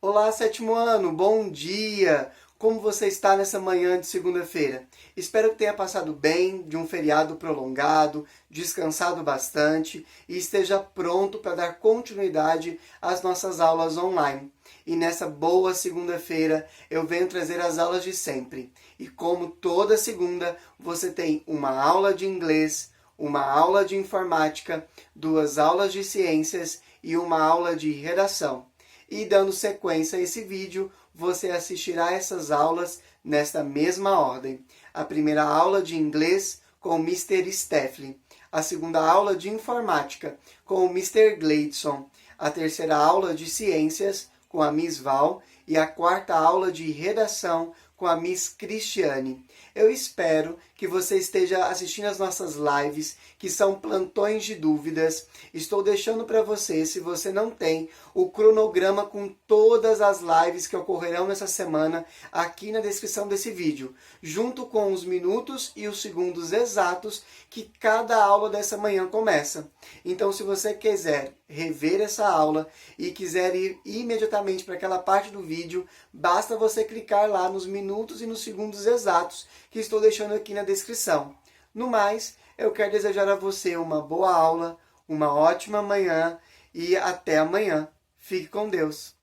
Olá, sétimo ano, bom dia! Como você está nessa manhã de segunda-feira? Espero que tenha passado bem, de um feriado prolongado, descansado bastante e esteja pronto para dar continuidade às nossas aulas online. E nessa boa segunda-feira eu venho trazer as aulas de sempre. E como toda segunda, você tem uma aula de inglês, uma aula de informática, duas aulas de ciências e uma aula de redação. E dando sequência a esse vídeo, você assistirá essas aulas nesta mesma ordem. A primeira aula de inglês com o Mr. Steffley, a segunda aula de informática com o Mr. Gleidson, a terceira aula de ciências com a Miss Val e a quarta aula de redação com a Miss Cristiane. Eu espero que você esteja assistindo as nossas lives, que são plantões de dúvidas. Estou deixando para você, se você não tem, o cronograma com todas as lives que ocorrerão nessa semana aqui na descrição desse vídeo, junto com os minutos e os segundos exatos que cada aula dessa manhã começa. Então, se você quiser rever essa aula e quiser ir imediatamente para aquela parte do vídeo, basta você clicar lá nos minutos e nos segundos exatos que estou deixando aqui na descrição. No mais, eu quero desejar a você uma boa aula, uma ótima manhã e até amanhã. Fique com Deus.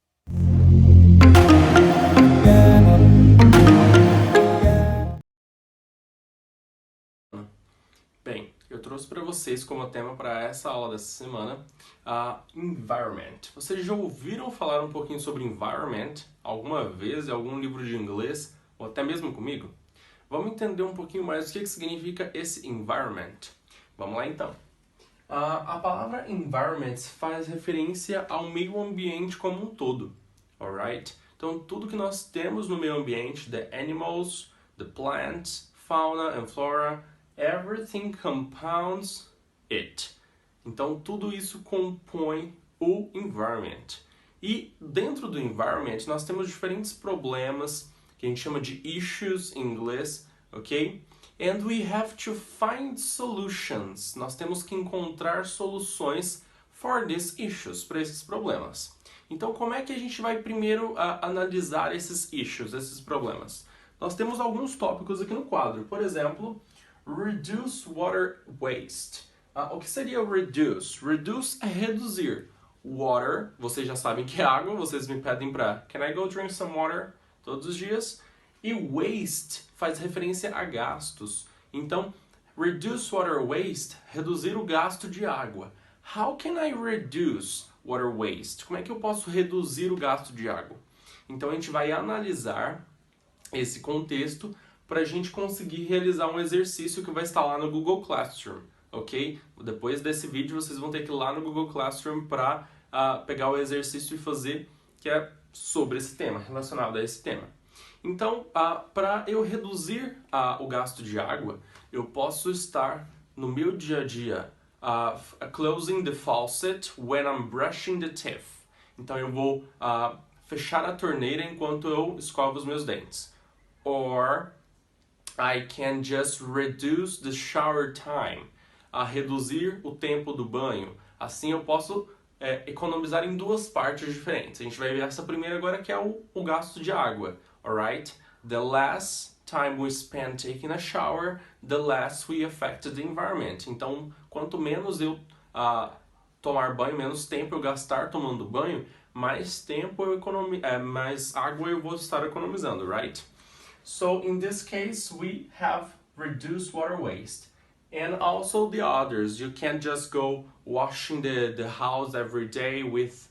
Bem, eu trouxe para vocês como tema para essa aula dessa semana a environment. Vocês já ouviram falar um pouquinho sobre environment alguma vez em algum livro de inglês ou até mesmo comigo? Vamos entender um pouquinho mais o que significa esse environment. Vamos lá então. A palavra environment faz referência ao meio ambiente como um todo, alright? Então tudo que nós temos no meio ambiente, the animals, the plants, fauna and flora, everything compounds it. Então tudo isso compõe o environment. E dentro do environment nós temos diferentes problemas que a gente chama de issues em inglês, ok? And we have to find solutions. Nós temos que encontrar soluções for these issues, para esses problemas. Então como é que a gente vai primeiro analisar esses issues, esses problemas? Nós temos alguns tópicos aqui no quadro. Por exemplo, reduce water waste. O que seria reduce? Reduce é reduzir. Water, vocês já sabem que é água, vocês me pedem para can I go drink some water todos os dias? E waste faz referência a gastos. Então, reduce water waste, reduzir o gasto de água. How can I reduce water waste? Como é que eu posso reduzir o gasto de água? Então, a gente vai analisar esse contexto para a gente conseguir realizar um exercício que vai estar lá no Google Classroom, ok? Depois desse vídeo vocês vão ter que ir lá no Google Classroom para pegar o exercício e fazer, que é sobre esse tema, relacionado a esse tema. Então, para eu reduzir o gasto de água, eu posso estar no meu dia a dia closing the faucet when I'm brushing the teeth. Então eu vou fechar a torneira enquanto eu escovo os meus dentes. Or I can just reduce the shower time. Reduzir o tempo do banho. Assim eu posso economizar em duas partes diferentes. A gente vai ver essa primeira agora, que é o gasto de água. Alright? The less time we spend taking a shower, the less we affect the environment. Então, quanto menos eu tomar banho, menos tempo eu gastar tomando banho, mais tempo eu mais água eu vou estar economizando, right? So in this case, we have reduced water waste. And also the others. You can't just go washing the house every day with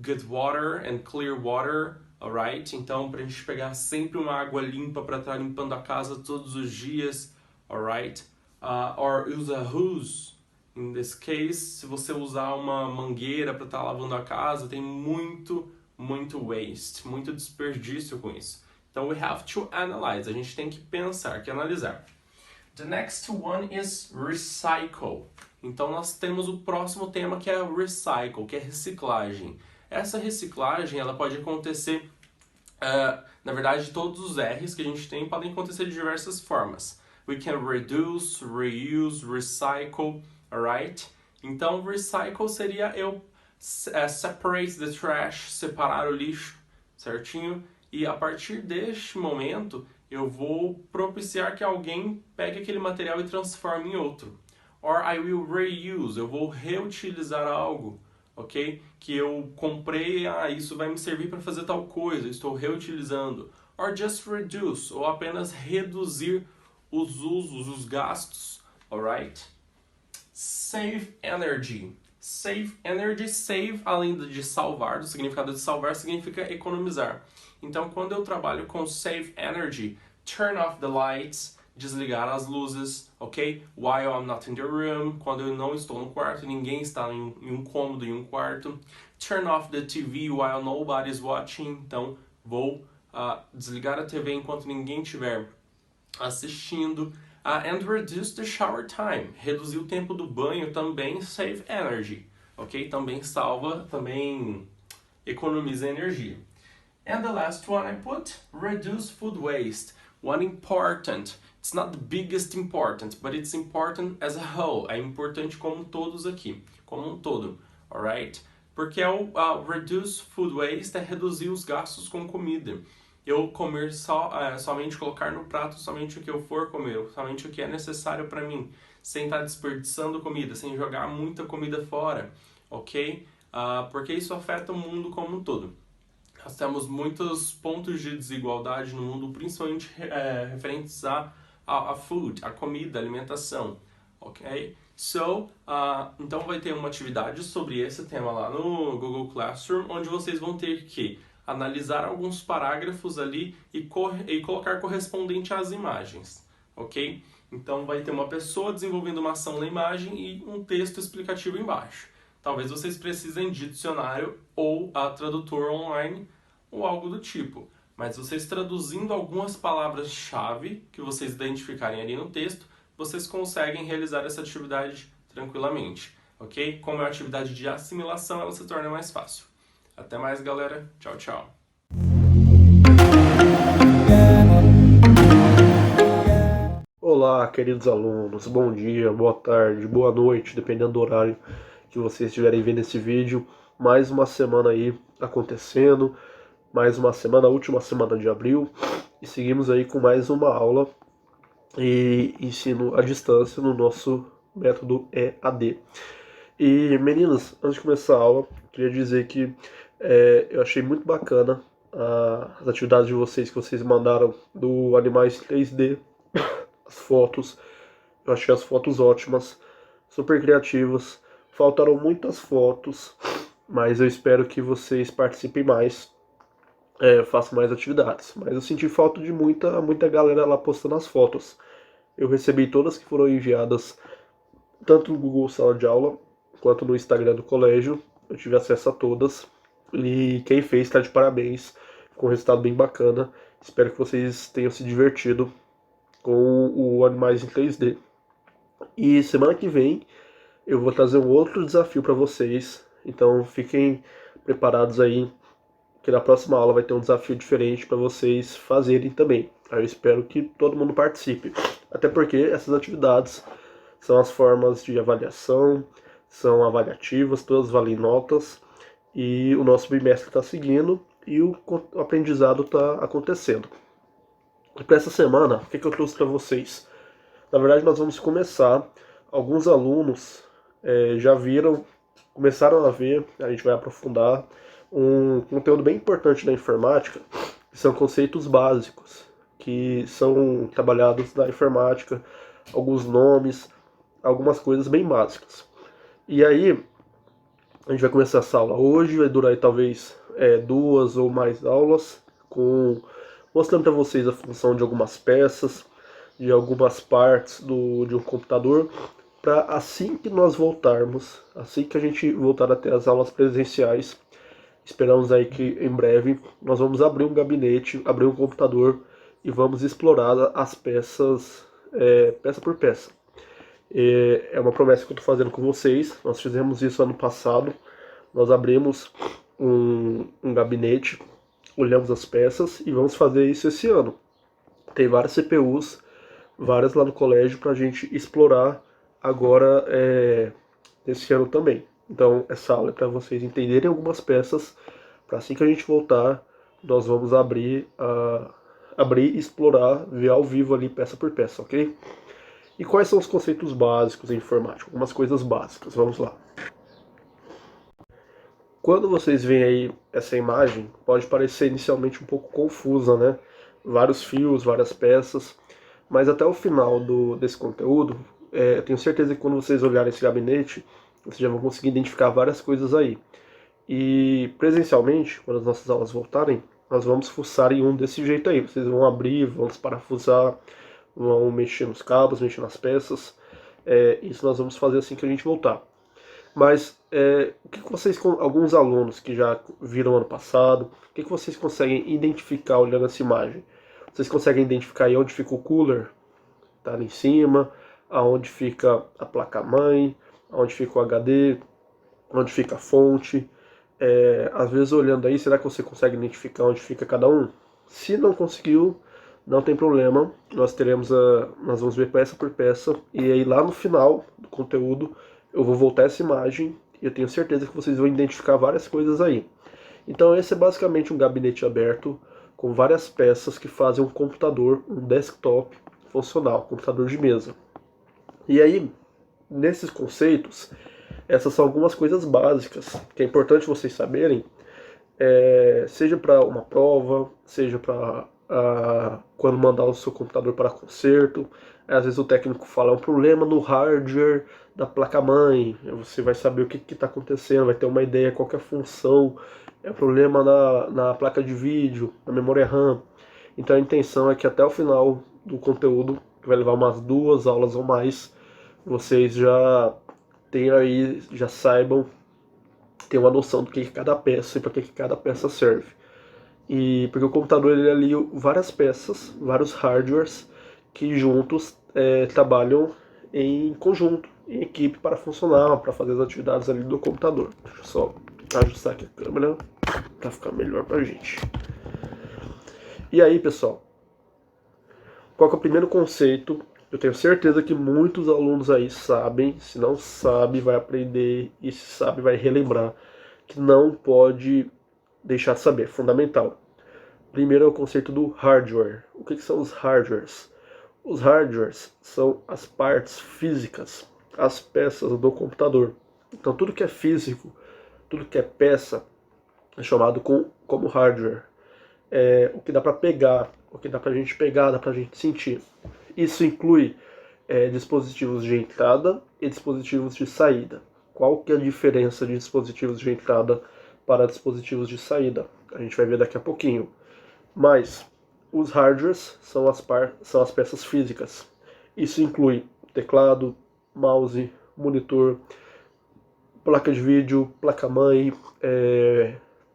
good water and clear water, alright? Então, pra gente pegar sempre uma água limpa para estar limpando a casa todos os dias, alright? Or use a hose. In this case, se você usar uma mangueira para estar lavando a casa, tem muito waste, muito desperdício com isso. Então, we have to analyze. A gente tem que pensar, que analisar. The next one is recycle. Então, nós temos o próximo tema, que é recycle, que é reciclagem. Essa reciclagem, ela pode acontecer, na verdade, todos os R's que a gente tem podem acontecer de diversas formas. We can reduce, reuse, recycle, alright? Então, recycle seria eu separate the trash, separar o lixo, certinho? E a partir deste momento, eu vou propiciar que alguém pegue aquele material e transforme em outro. Or I will reuse, eu vou reutilizar algo, ok? Que eu comprei, isso vai me servir para fazer tal coisa, estou reutilizando. Or just reduce, ou apenas reduzir os usos, os gastos, alright? Save energy. Save energy, save, além de salvar, do significado de salvar, significa economizar. Então, quando eu trabalho com save energy, turn off the lights, desligar as luzes, ok? While I'm not in the room, quando eu não estou no quarto, ninguém está em um cômodo, em um quarto. Turn off the TV while nobody's watching, então vou desligar a TV enquanto ninguém estiver assistindo. And reduce the shower time, reduzir o tempo do banho também save energy, ok? Também salva, também economiza energia. And the last one I put, reduce food waste. One important, it's not the biggest important, but it's important as a whole. É importante como todos aqui, como um todo, alright? Porque o reduce food waste é reduzir os gastos com comida. Eu comer somente colocar no prato somente o que eu for comer, somente o que é necessário para mim, sem estar desperdiçando comida, sem jogar muita comida fora, ok? Porque isso afeta o mundo como um todo. Nós temos muitos pontos de desigualdade no mundo, principalmente referentes a food, a comida, a alimentação, ok? Então vai ter uma atividade sobre esse tema lá no Google Classroom, onde vocês vão ter que analisar alguns parágrafos ali e colocar correspondente às imagens, ok? Então vai ter uma pessoa desenvolvendo uma ação na imagem e um texto explicativo embaixo. Talvez vocês precisem de dicionário ou tradutor online ou algo do tipo. Mas vocês traduzindo algumas palavras-chave que vocês identificarem ali no texto, vocês conseguem realizar essa atividade tranquilamente, ok? Como é uma atividade de assimilação, ela se torna mais fácil. Até mais, galera. Tchau, tchau. Olá, queridos alunos. Bom dia, boa tarde, boa noite, dependendo do horário que vocês estiverem vendo esse vídeo. Mais uma semana aí acontecendo, mais uma semana, a última semana de abril, e seguimos aí com mais uma aula e ensino à distância no nosso método EAD. E meninas, antes de começar a aula, queria dizer que eu achei muito bacana as atividades de vocês que vocês mandaram do Animais 3D, as fotos. Eu achei as fotos ótimas, super criativas. Faltaram muitas fotos, mas eu espero que vocês participem mais, façam mais atividades. Mas eu senti falta de muita galera lá postando as fotos. Eu recebi todas que foram enviadas, tanto no Google Sala de Aula, quanto no Instagram do colégio. Eu tive acesso a todas. E quem fez está de parabéns, com um resultado bem bacana. Espero que vocês tenham se divertido com o Animais em 3D. E semana que vem eu vou trazer um outro desafio para vocês. Então fiquem preparados aí, que na próxima aula vai ter um desafio diferente para vocês fazerem também. Eu espero que todo mundo participe. Até porque essas atividades são as formas de avaliação, são avaliativas, todas valem notas. E o nosso bimestre está seguindo e o aprendizado está acontecendo. E para essa semana, o que eu trouxe para vocês? Na verdade, nós vamos começar. Alguns alunos já viram, começaram a ver, a gente vai aprofundar um conteúdo bem importante da informática, que são conceitos básicos, que são trabalhados na informática, alguns nomes, algumas coisas bem básicas. E aí, a gente vai começar essa aula hoje, vai durar aí, talvez 2 ou mais aulas, mostrando para vocês a função de algumas peças, de algumas partes de um computador, para assim que nós voltarmos, assim que a gente voltar a ter as aulas presenciais, esperamos aí que em breve nós vamos abrir um gabinete, abrir um computador e vamos explorar as peças, peça por peça. É uma promessa que eu estou fazendo com vocês. Nós fizemos isso ano passado. Nós abrimos um gabinete, olhamos as peças e vamos fazer isso esse ano. Tem várias CPUs, várias lá no colégio para a gente explorar agora esse ano também. Então essa aula é para vocês entenderem algumas peças, para assim que a gente voltar, nós vamos abrir, explorar, ver ao vivo ali peça por peça, ok? E quais são os conceitos básicos em informática? Algumas coisas básicas, vamos lá. Quando vocês veem aí essa imagem, pode parecer inicialmente um pouco confusa, né? Vários fios, várias peças, mas até o final desse conteúdo, eu tenho certeza que quando vocês olharem esse gabinete, vocês já vão conseguir identificar várias coisas aí. E presencialmente, quando as nossas aulas voltarem, nós vamos fuçar em um desse jeito aí. Vocês vão abrir, vão desparafusar, vão mexer nos cabos, mexer nas peças. Isso nós vamos fazer assim que a gente voltar. Mas o que vocês, alguns alunos que já viram ano passado, o que vocês conseguem identificar olhando essa imagem? Vocês conseguem identificar aí onde fica o cooler? Tá ali em cima, aonde fica a placa-mãe, aonde fica o HD, onde fica a fonte. Às vezes olhando aí, será que você consegue identificar onde fica cada um? Se não conseguiu, não tem problema, nós vamos ver peça por peça, e aí lá no final do conteúdo eu vou voltar essa imagem e eu tenho certeza que vocês vão identificar várias coisas aí. Então esse é basicamente um gabinete aberto com várias peças que fazem um computador, um desktop funcional, um computador de mesa. E aí, nesses conceitos, essas são algumas coisas básicas que é importante vocês saberem, seja para uma prova, seja para quando mandar o seu computador para conserto. Às vezes o técnico fala, é um problema no hardware da placa-mãe, você vai saber o que está acontecendo, vai ter uma ideia qual que é a função, é um problema na placa de vídeo, na memória RAM. Então a intenção é que até o final do conteúdo, que vai levar umas 2 aulas ou mais, vocês já tenham aí, já saibam, ter uma noção do que é cada peça e para que cada peça serve. E porque o computador ele é ali várias peças, vários hardwares que juntos trabalham em conjunto, em equipe para funcionar, para fazer as atividades ali do computador. Deixa eu só ajustar aqui a câmera para ficar melhor para a gente. E aí, pessoal, qual que é o primeiro conceito? Eu tenho certeza que muitos alunos aí sabem, se não sabe, vai aprender, e se sabe, vai relembrar, que não pode deixar de saber, fundamental. Primeiro é o conceito do hardware. O que são os hardwares? Os hardwares são as partes físicas, as peças do computador. Então tudo que é físico, tudo que é peça, é chamado como hardware. O que dá para pegar, o que dá pra gente pegar, dá pra gente sentir. Isso inclui dispositivos de entrada e dispositivos de saída. Qual que é a diferença de dispositivos de entrada para dispositivos de saída? A gente vai ver daqui a pouquinho. Mas os hardwares são as peças físicas. Isso inclui teclado, mouse, monitor, placa de vídeo, placa-mãe,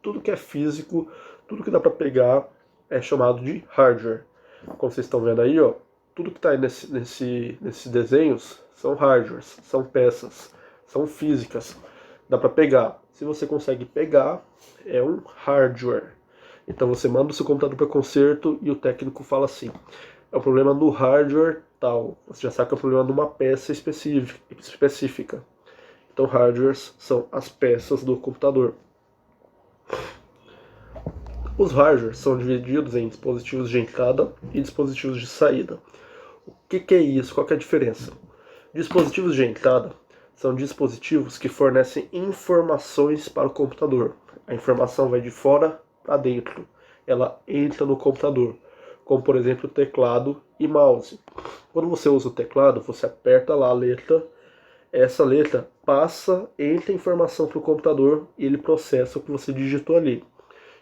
tudo que é físico, tudo que dá para pegar é chamado de hardware. Como vocês estão vendo aí, ó, tudo que está aí nesses desenhos são hardwares, são peças, são físicas. Dá para pegar. Se você consegue pegar, é um hardware. Então você manda o seu computador para conserto e o técnico fala assim, é um problema no hardware tal. Você já sabe que é um problema numa peça específica. Então hardwares são as peças do computador. Os hardwares são divididos em dispositivos de entrada e dispositivos de saída. O que é isso? Qual que é a diferença? Dispositivos de entrada são dispositivos que fornecem informações para o computador. A informação vai de fora para dentro. Ela entra no computador, como por exemplo teclado e mouse. Quando você usa o teclado, você aperta lá a letra, essa letra entra informação para o computador e ele processa o que você digitou ali.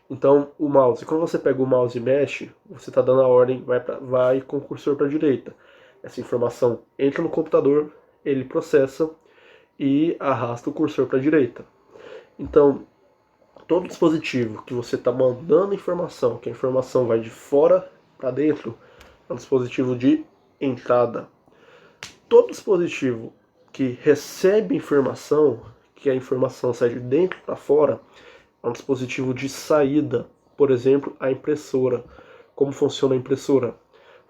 Então o mouse, quando você pega o mouse e mexe, você está dando a ordem, vai com o cursor para a direita. Essa informação entra no computador, ele processa e arrasta o cursor para a direita. Então, todo dispositivo que você está mandando informação, que a informação vai de fora para dentro, é um dispositivo de entrada. Todo dispositivo que recebe informação, que a informação sai de dentro para fora, é um dispositivo de saída. Por exemplo, a impressora. Como funciona a impressora?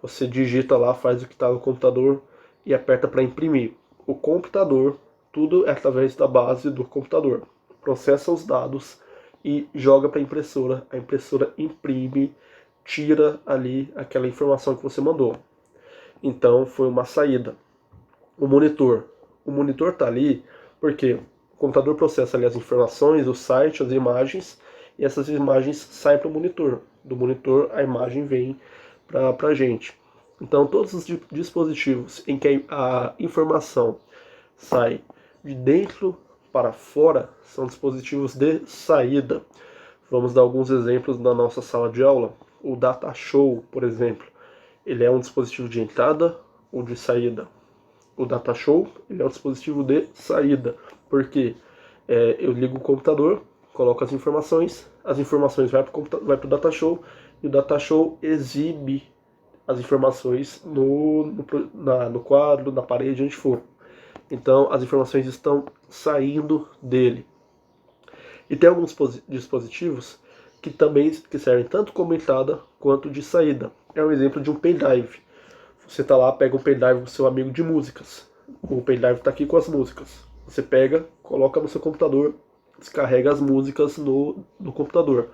Você digita lá, faz o que está no computador e aperta para imprimir. O computador Tudo é através da base do computador. Processa os dados e joga para a impressora imprime, tira ali aquela informação que você mandou. Então foi uma saída. O monitor está ali porque o computador processa ali as informações, o site, as imagens, e essas imagens saem para o monitor. Do monitor a imagem vem para a gente. Então todos os dispositivos em que a informação sai de dentro para fora são dispositivos de saída. Vamos dar alguns exemplos na nossa sala de aula. O Data Show, por exemplo, ele é um dispositivo de entrada ou de saída? O Data Show ele é um dispositivo de saída, porque eu ligo o computador, coloco as informações vai para o Data Show, e o Data Show exibe as informações no quadro, na parede, onde for. Então as informações estão saindo dele. E tem alguns dispositivos que servem tanto como entrada quanto de saída. É um exemplo de um pendrive. Você está lá, pega um pendrive do seu amigo de músicas. O pendrive está aqui com as músicas. Você pega, coloca no seu computador, descarrega as músicas no computador.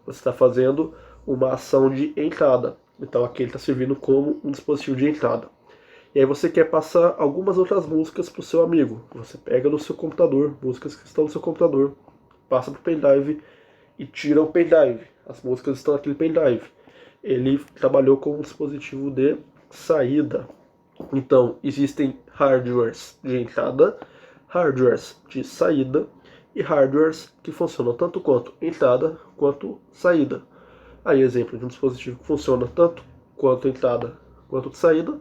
Você está fazendo uma ação de entrada. Então aqui ele está servindo como um dispositivo de entrada. E aí você quer passar algumas outras músicas para o seu amigo. Você pega no seu computador, músicas que estão no seu computador, passa para o pendrive e tira o pendrive. As músicas estão naquele pendrive. Ele trabalhou com um dispositivo de saída. Então, existem hardwares de entrada, hardwares de saída e hardwares que funcionam tanto quanto entrada quanto saída. Aí, exemplo de um dispositivo que funciona tanto quanto entrada quanto de saída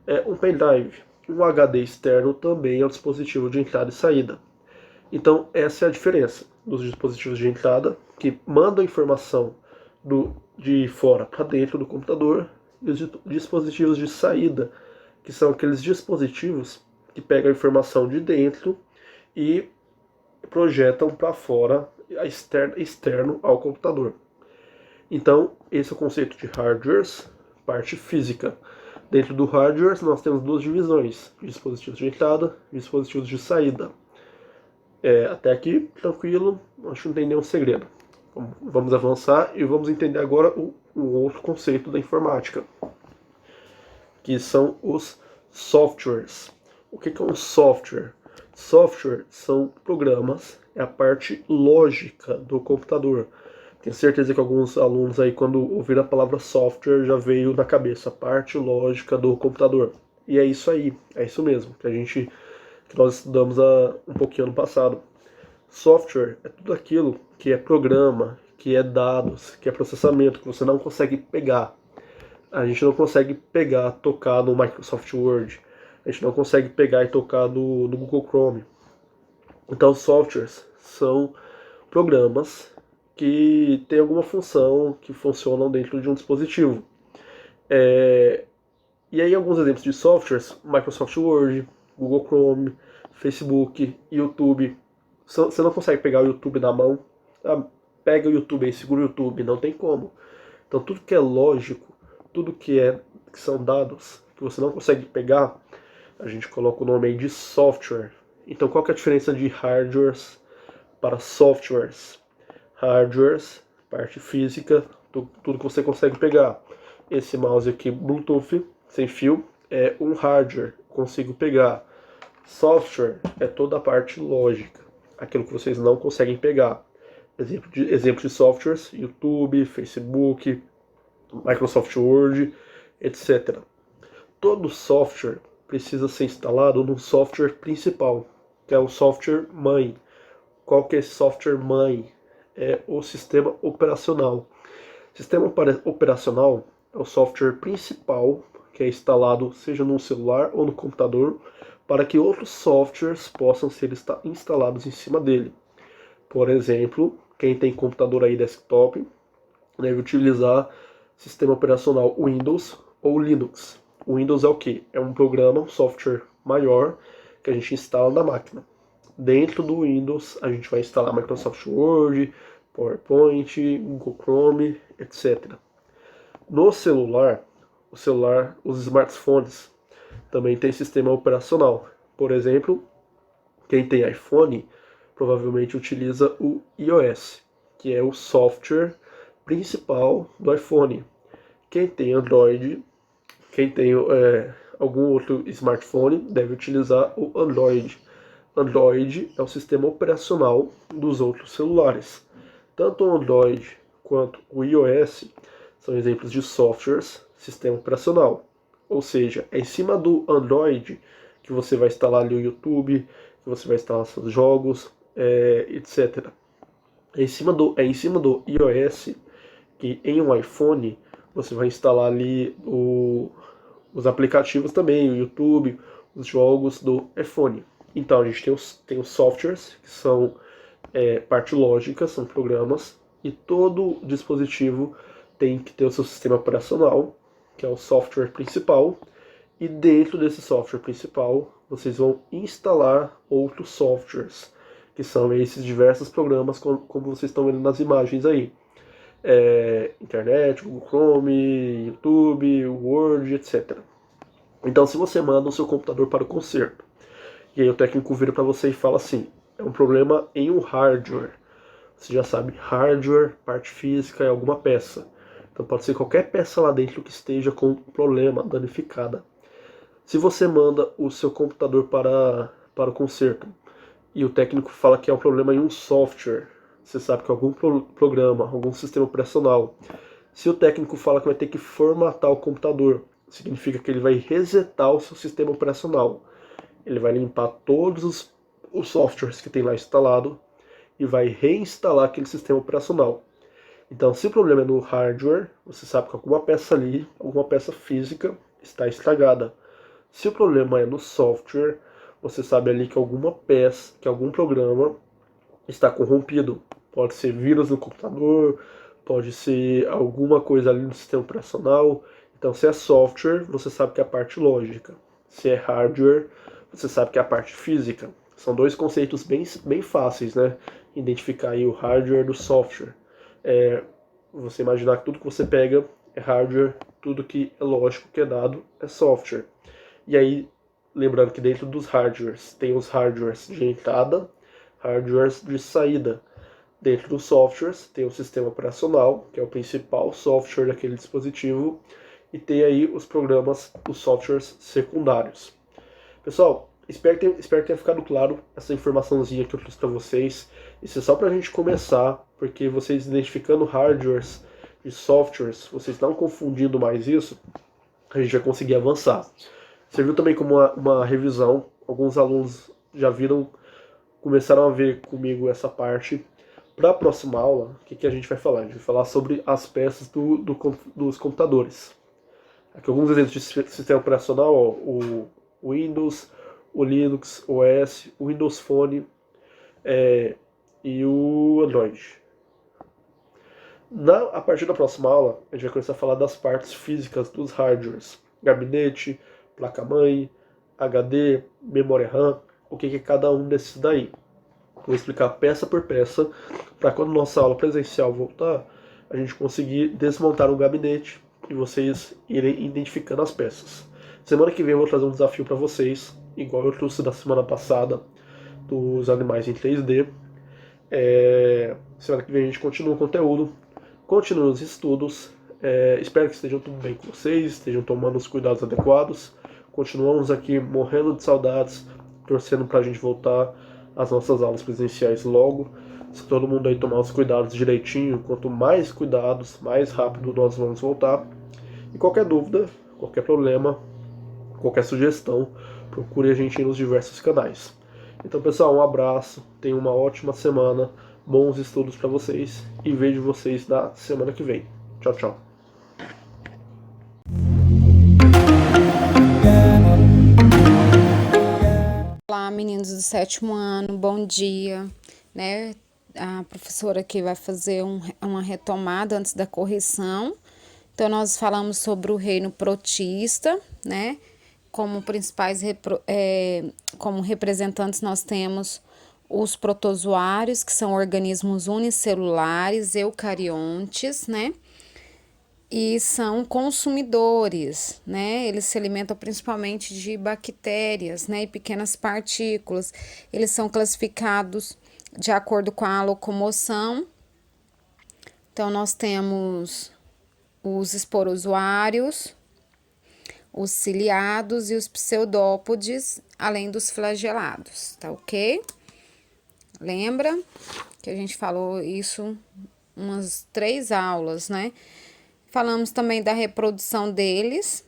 é um pendrive. Um HD externo também é um dispositivo de entrada e saída. Então, essa é a diferença dos dispositivos de entrada, que mandam informação de fora para dentro do computador, e os dispositivos de saída, que são aqueles dispositivos que pegam a informação de dentro e projetam para fora, externo ao computador. Então, esse é o conceito de hardwares, parte física. Dentro do hardware, nós temos duas divisões: dispositivos de entrada e dispositivos de saída. Até aqui, tranquilo, acho que não tem nenhum segredo. Vamos avançar e vamos entender agora o outro conceito da informática, que são os softwares. O que é um software? Software são programas, é a parte lógica do computador. Tenho certeza que alguns alunos aí, quando ouviram a palavra software, já veio na cabeça a parte lógica do computador. E é isso aí, é isso mesmo, que nós estudamos há um pouquinho ano passado. Software é tudo aquilo que é programa, que é dados, que é processamento, que você não consegue pegar. A gente não consegue pegar, tocar no Microsoft Word. A gente não consegue pegar e tocar no Google Chrome. Então, softwares são programas que têm alguma função, que funcionam dentro de um dispositivo. E aí, alguns exemplos de softwares: Microsoft Word, Google Chrome, Facebook, YouTube. Você não consegue pegar o YouTube na mão. Pega o YouTube aí, segura o YouTube. Não tem como. Então, tudo que é lógico, tudo que são dados que você não consegue pegar, a gente coloca o nome aí de software. Então, qual que é a diferença de hardwares para softwares? Hardwares, parte física, tudo que você consegue pegar. Esse mouse aqui, Bluetooth, sem fio, é um hardware, consigo pegar. Software é toda a parte lógica, aquilo que vocês não conseguem pegar. Exemplo de softwares: YouTube, Facebook, Microsoft Word, etc. Todo software precisa ser instalado no software principal, que é o software mãe. Qual que é esse software mãe? É o sistema operacional. Sistema operacional é o software principal que é instalado seja no celular ou no computador, para que outros softwares possam ser instalados em cima dele. Por exemplo, quem tem computador aí desktop deve utilizar sistema operacional Windows ou Linux. O Windows é o quê? É um programa, um software maior que a gente instala na máquina. Dentro do Windows a gente vai instalar Microsoft Word, PowerPoint, Google Chrome, etc. No celular, os smartphones também têm sistema operacional. Por exemplo, Quem tem iPhone provavelmente utiliza o iOS, que é o software principal do iPhone. Quem tem Android, quem tem algum outro smartphone, deve utilizar o Android. Android é o sistema operacional dos outros celulares. Tanto o Android quanto o iOS são exemplos de softwares, sistema operacional. Ou seja, é em cima do Android que você vai instalar ali o YouTube, que você vai instalar seus jogos, etc. É em cima do iOS que em um iPhone você vai instalar ali os aplicativos também, o YouTube, os jogos do iPhone. Então a gente tem os softwares, que são parte lógica, são programas, e todo dispositivo tem que ter o seu sistema operacional, que é o software principal, e dentro desse software principal vocês vão instalar outros softwares, que são esses diversos programas, como vocês estão vendo nas imagens aí. Internet, Google Chrome, YouTube, Word, etc. Então, se você manda o seu computador para o conserto, e aí o técnico vira para você e fala assim, é um problema em um hardware. Você já sabe, hardware, parte física, é alguma peça. Então pode ser qualquer peça lá dentro que esteja com problema, danificada. Se você manda o seu computador para o conserto e o técnico fala que é um problema em um software, você sabe que é algum programa, algum sistema operacional. Se o técnico fala que vai ter que formatar o computador, significa que ele vai resetar o seu sistema operacional. Ele vai limpar todos os softwares que tem lá instalado e vai reinstalar aquele sistema operacional. Então, se o problema é no hardware, você sabe que alguma peça ali, alguma peça física está estragada. Se o problema é no software, você sabe ali que alguma peça, que algum programa está corrompido. Pode ser vírus no computador, pode ser alguma coisa ali no sistema operacional. Então, se é software, você sabe que é a parte lógica. Se é hardware, você sabe que é a parte física. São dois conceitos bem fáceis, né? Identificar aí o hardware do software. Você imaginar que tudo que você pega é hardware, tudo que é lógico, que é dado, é software. E aí, lembrando que dentro dos hardwares, tem os hardwares de entrada, hardwares de saída. Dentro dos softwares, tem o sistema operacional, que é o principal software daquele dispositivo, e tem aí os programas, os softwares secundários. Pessoal, espero que tenha ficado claro essa informaçãozinha que eu trouxe para vocês. Isso é só para a gente começar, porque vocês identificando hardwares e softwares, vocês não confundindo mais isso, a gente vai conseguir avançar. Serviu também como uma revisão. Alguns alunos já começaram a ver comigo essa parte. Para a próxima aula, o que a gente vai falar? A gente vai falar sobre as peças dos computadores. Aqui alguns exemplos de sistema operacional, ó, o Windows, o Linux, o OS, o Windows Phone e o Android. A partir da próxima aula, a gente vai começar a falar das partes físicas dos hardwares. Gabinete, placa-mãe, HD, memória RAM, o que é cada um desses daí. Vou explicar peça por peça, para quando nossa aula presencial voltar, a gente conseguir desmontar um gabinete e vocês irem identificando as peças. Semana que vem eu vou trazer um desafio para vocês, igual eu trouxe da semana passada, dos animais em 3D. Semana que vem a gente continua o conteúdo, continua os estudos. Espero que estejam tudo bem com vocês, estejam tomando os cuidados adequados. Continuamos aqui morrendo de saudades, torcendo para a gente voltar às nossas aulas presenciais logo. Se todo mundo aí tomar os cuidados direitinho, quanto mais cuidados, mais rápido nós vamos voltar. E qualquer dúvida, qualquer problema, qualquer sugestão, procure a gente nos diversos canais. Então, pessoal, um abraço, tenham uma ótima semana, bons estudos para vocês e vejo vocês na semana que vem. Tchau, tchau. Olá, meninos do 7º ano, bom dia, né? A professora aqui vai fazer uma retomada antes da correção. Então, nós falamos sobre o reino protista, né? Como principais como representantes, nós temos os protozoários, que são organismos unicelulares, eucariontes, né? e são consumidores, né? Eles se alimentam principalmente de bactérias, né? E pequenas partículas. Eles são classificados de acordo com a locomoção. Então, nós temos os esporozoários, os ciliados e os pseudópodes, além dos flagelados, tá ok? Lembra que a gente falou isso umas 3 aulas, né? Falamos também da reprodução deles,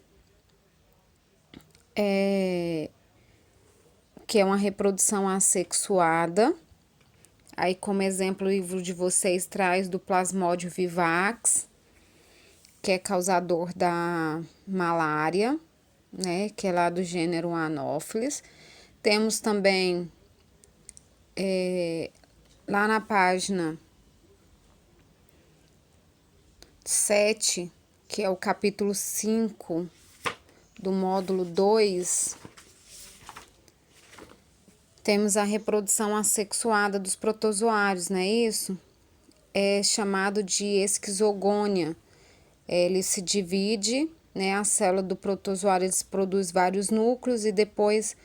que é uma reprodução assexuada. Aí, como exemplo, o livro de vocês traz do Plasmodium vivax, que é causador da malária, né? Que é lá do gênero Anopheles. Temos também, lá na página 7, que é o capítulo 5 do módulo 2, temos a reprodução assexuada dos protozoários, não é isso? É chamado de esquizogônia. Ele se divide, né? A célula do protozoário produz vários núcleos e depois,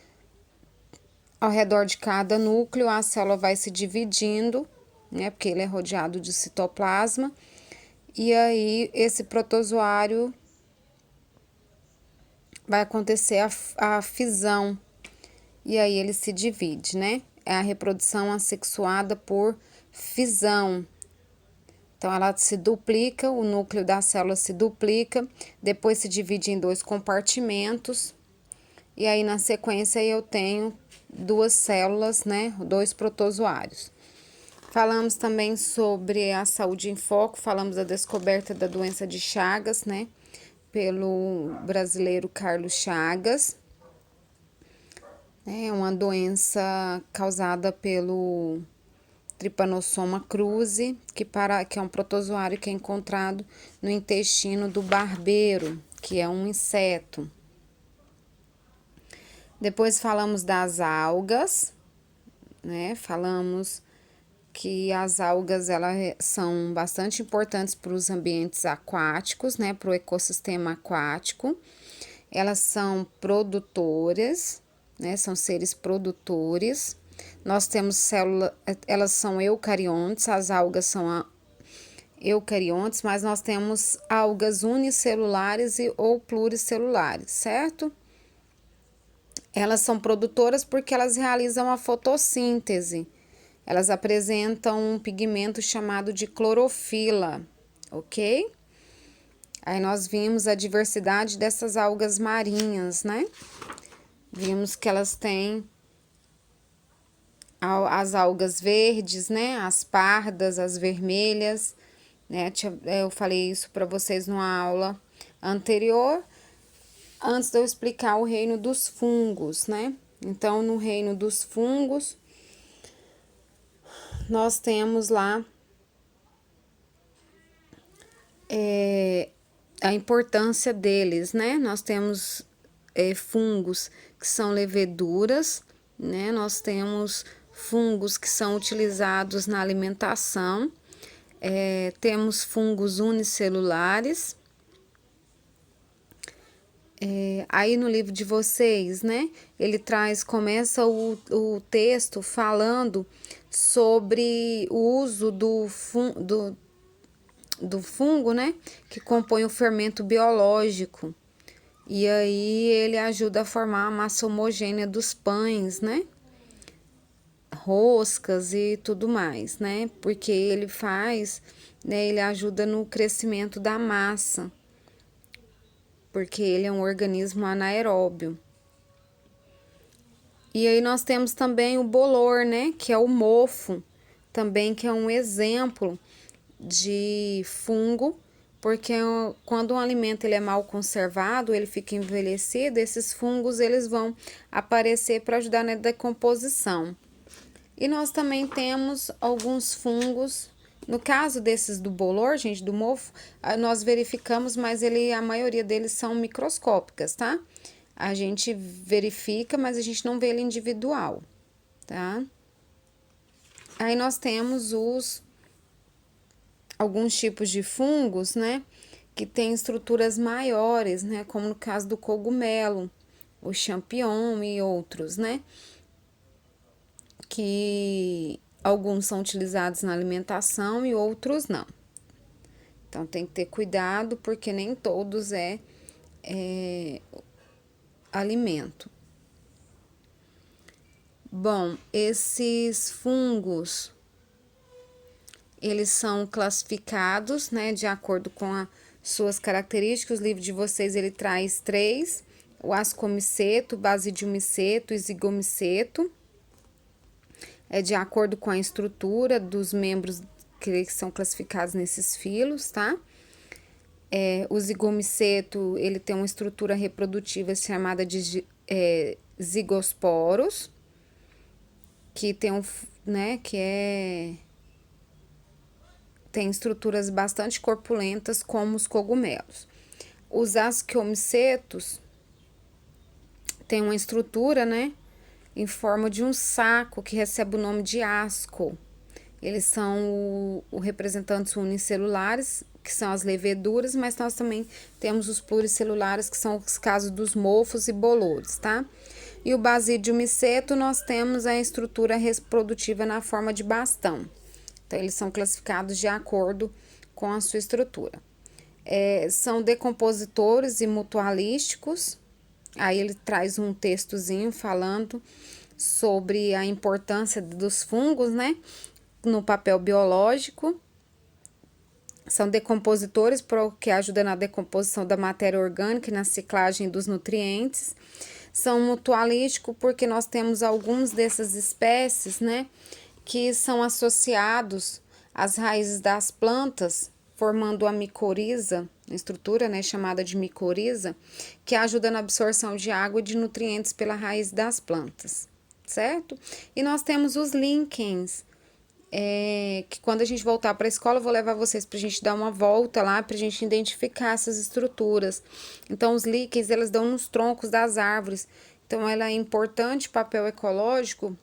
ao redor de cada núcleo, a célula vai se dividindo, né? Porque ele é rodeado de citoplasma. E aí, esse protozoário vai acontecer a fisão. E aí, ele se divide, né? É a reprodução assexuada por fisão. Então, ela se duplica, o núcleo da célula se duplica, depois se divide em 2 compartimentos. E aí, na sequência, eu tenho 2 células, né? 2 protozoários. Falamos também sobre a saúde em foco, falamos da descoberta da doença de Chagas, né? Pelo brasileiro Carlos Chagas. É uma doença causada pelo Trypanosoma cruzi, que é um protozoário que é encontrado no intestino do barbeiro, que é um inseto. Depois falamos das algas, né? Falamos que as algas elas são bastante importantes para os ambientes aquáticos, né, para o ecossistema aquático. Elas são produtoras, né, são seres produtores. Nós temos células, elas são eucariontes, as algas são eucariontes, mas nós temos algas unicelulares ou pluricelulares, certo? Elas são produtoras porque elas realizam a fotossíntese. Elas apresentam um pigmento chamado de clorofila, ok? Aí nós vimos a diversidade dessas algas marinhas, né? Vimos que elas têm as algas verdes, né? As pardas, as vermelhas, né? Eu falei isso para vocês numa aula anterior, antes de eu explicar o reino dos fungos, né? Então, no reino dos fungos, nós temos lá a importância deles, né? Nós temos fungos que são leveduras, né? Nós temos fungos que são utilizados na alimentação, temos fungos unicelulares. Aí no livro de vocês, né? Ele começa o texto falando sobre o uso do fungo, né? Que compõe o fermento biológico. E aí ele ajuda a formar a massa homogênea dos pães, né? Roscas e tudo mais, né? Porque ele ele ajuda no crescimento da massa. Porque ele é um organismo anaeróbio. E aí nós temos também o bolor, né, que é o mofo, também que é um exemplo de fungo, porque quando um alimento ele é mal conservado, ele fica envelhecido, esses fungos eles vão aparecer para ajudar na decomposição. E nós também temos alguns fungos. No caso desses do bolor, gente, do mofo, nós verificamos, mas a maioria deles são microscópicas, tá? A gente verifica, mas a gente não vê ele individual, tá? Aí nós temos alguns tipos de fungos, né? que têm estruturas maiores, né? Como no caso do cogumelo, o champignon e outros, né? Que alguns são utilizados na alimentação e outros não. Então tem que ter cuidado porque nem todos é alimento. Bom, esses fungos, eles são classificados, né, de acordo com as suas características. O livro de vocês, ele traz 3, o ascomiceto, basidiumiceto e zigomiceto. É de acordo com a estrutura dos membros que são classificados nesses filos, tá? O zigomiceto, ele tem uma estrutura reprodutiva chamada de zigosporos, que tem tem estruturas bastante corpulentas, como os cogumelos. Os ascomicetos têm uma estrutura, né, em forma de um saco que recebe o nome de asco. Eles são os representantes unicelulares, que são as leveduras, mas nós também temos os pluricelulares, que são os casos dos mofos e bolores, tá? E o basidiumiceto, nós temos a estrutura reprodutiva na forma de bastão. Então, eles são classificados de acordo com a sua estrutura. São decompositores e mutualísticos. Aí ele traz um textozinho falando sobre a importância dos fungos, né, no papel biológico. São decompositores que ajudam na decomposição da matéria orgânica e na ciclagem dos nutrientes. São mutualísticos porque nós temos alguns dessas espécies, né, que são associados às raízes das plantas, formando a micoriza, a estrutura, né, chamada de micoriza, que ajuda na absorção de água e de nutrientes pela raiz das plantas, certo? E nós temos os líquens, que quando a gente voltar para a escola, eu vou levar vocês para a gente dar uma volta lá, para a gente identificar essas estruturas. Então, os líquens, elas dão nos troncos das árvores. Então, ela é importante, papel ecológico,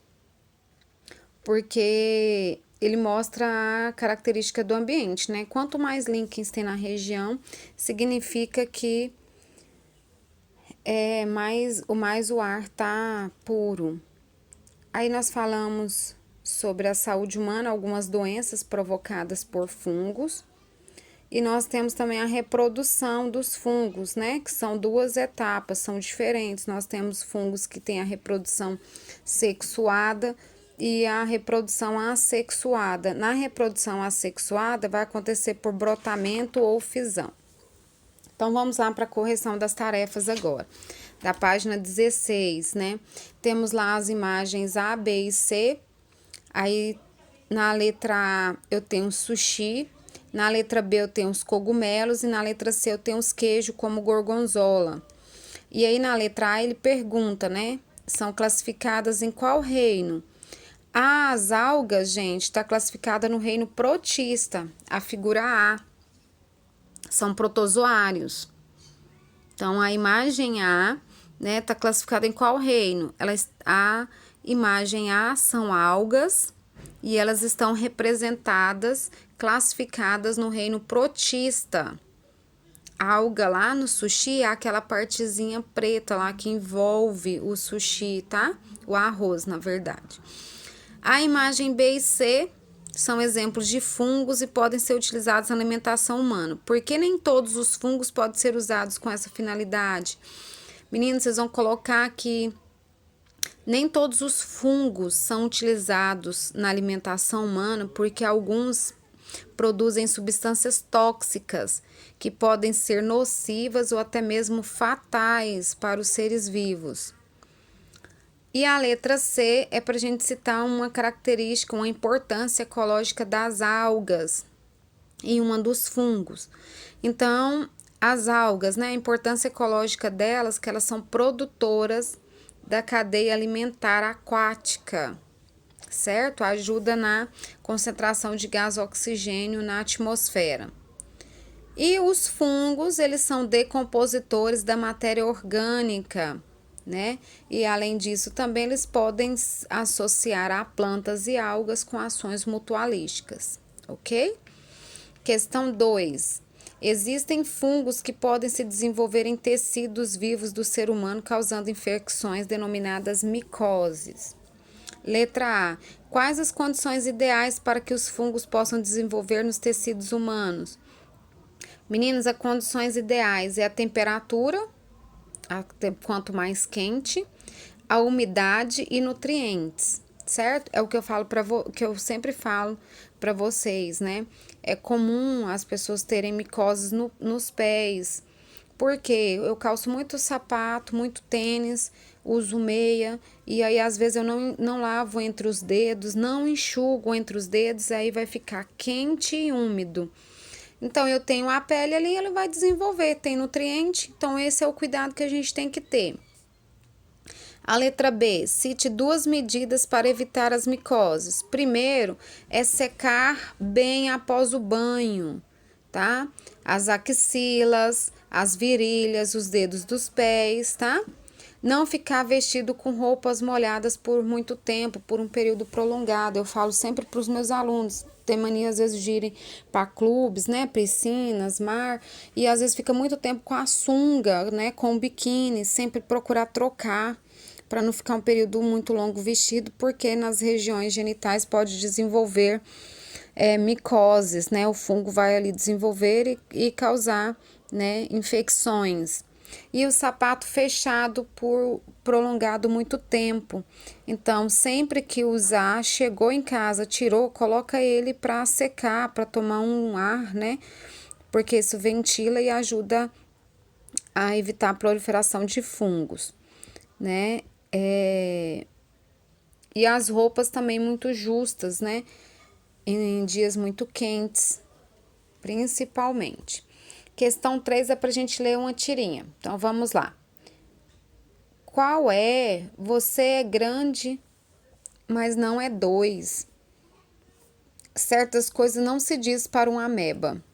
porque ele mostra a característica do ambiente, né? Quanto mais líquens tem na região, significa que mais o ar tá puro. Aí nós falamos sobre a saúde humana, algumas doenças provocadas por fungos. E nós temos também a reprodução dos fungos, né? Que são 2 etapas, são diferentes. Nós temos fungos que têm a reprodução sexuada e a reprodução assexuada. Na reprodução assexuada, vai acontecer por brotamento ou fisão. Então, vamos lá para a correção das tarefas agora. Da página 16, né? Temos lá as imagens A, B e C. Aí, na letra A, eu tenho sushi. Na letra B, eu tenho os cogumelos. E na letra C, eu tenho os queijos, como gorgonzola. E aí, na letra A, ele pergunta, né? São classificadas em qual reino? As algas, gente, está classificada no reino protista, a figura A. São protozoários. Então, a imagem A, né, está classificada em qual reino? A imagem A são algas e elas estão representadas, classificadas no reino protista. A alga lá no sushi é aquela partezinha preta lá que envolve o sushi, tá? O arroz, na verdade. A imagem B e C são exemplos de fungos e podem ser utilizados na alimentação humana. Por que nem todos os fungos podem ser usados com essa finalidade? Meninos, vocês vão colocar aqui, nem todos os fungos são utilizados na alimentação humana, porque alguns produzem substâncias tóxicas que podem ser nocivas ou até mesmo fatais para os seres vivos. E a letra C é para a gente citar uma característica, uma importância ecológica das algas e uma dos fungos. Então, as algas, né, a importância ecológica delas, que elas são produtoras da cadeia alimentar aquática, certo? Ajuda na concentração de gás oxigênio na atmosfera. E os fungos, eles são decompositores da matéria orgânica, né? E além disso, também eles podem associar a plantas e algas com ações mutualísticas, ok? Questão 2. Existem fungos que podem se desenvolver em tecidos vivos do ser humano, causando infecções denominadas micoses. Letra A. Quais as condições ideais para que os fungos possam desenvolver nos tecidos humanos? Meninas, as condições ideais é a temperatura, quanto mais quente, a umidade e nutrientes, certo? É o que eu falo que eu sempre falo para vocês, né? É comum as pessoas terem micoses nos pés, porque eu calço muito sapato, muito tênis, uso meia, e aí às vezes eu não lavo entre os dedos, não enxugo entre os dedos, aí vai ficar quente e úmido. Então, eu tenho a pele ali, ele vai desenvolver, tem nutriente, então esse é o cuidado que a gente tem que ter. A letra B, cite 2 medidas para evitar as micoses. Primeiro, é secar bem após o banho, tá? As axilas, as virilhas, os dedos dos pés, tá? Não ficar vestido com roupas molhadas por muito tempo, por um período prolongado. Eu falo sempre para os meus alunos, tem mania às vezes de irem para clubes, né, piscinas, mar, e às vezes fica muito tempo com a sunga, né, com o biquíni, sempre procurar trocar para não ficar um período muito longo vestido, porque nas regiões genitais pode desenvolver micoses, né, o fungo vai ali desenvolver e causar, né, infecções. E o sapato fechado por prolongado muito tempo. Então, sempre que usar, chegou em casa, tirou, coloca ele para secar, para tomar um ar, né? Porque isso ventila e ajuda a evitar a proliferação de fungos, né? E as roupas também muito justas, né? Em dias muito quentes, principalmente. Questão 3 é para a gente ler uma tirinha. Então, vamos lá. Qual é? Você é grande, mas não é 2. Certas coisas não se diz para uma ameba.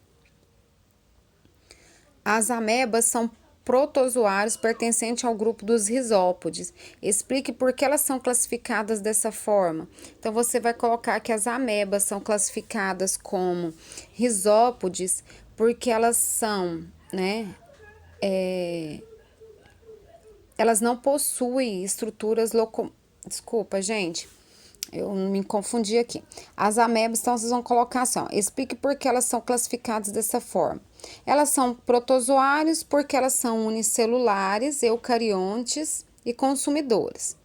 As amebas são protozoários pertencentes ao grupo dos risópodes. Explique por que elas são classificadas dessa forma. Então, você vai colocar que as amebas são classificadas como risópodes porque elas são, né, elas não possuem estruturas Desculpa, gente, eu me confundi aqui. As amebas, então, vocês vão colocar assim, ó, explique por que elas são classificadas dessa forma. Elas são protozoários porque elas são unicelulares, eucariontes e consumidores.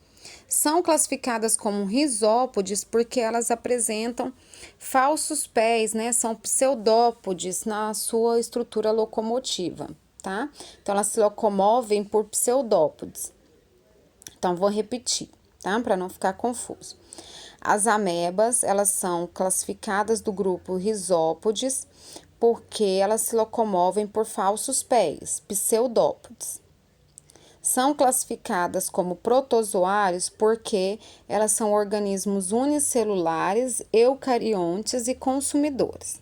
São classificadas como risópodes porque elas apresentam falsos pés, né? São pseudópodes na sua estrutura locomotiva, tá? Então, elas se locomovem por pseudópodes. Então, vou repetir, tá? Para não ficar confuso. As amebas, elas são classificadas do grupo risópodes porque elas se locomovem por falsos pés, pseudópodes. São classificadas como protozoários porque elas são organismos unicelulares, eucariontes e consumidores.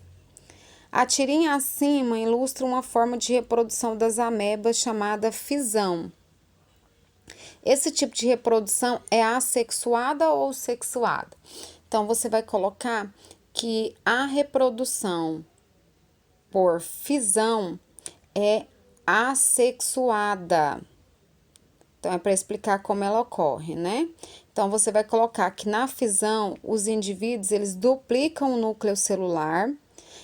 A tirinha acima ilustra uma forma de reprodução das amebas chamada fisão. Esse tipo de reprodução é assexuada ou sexuada? Então, você vai colocar que a reprodução por fisão é assexuada. Então, é para explicar como ela ocorre, né? Então, você vai colocar que na fisão, os indivíduos, eles duplicam o núcleo celular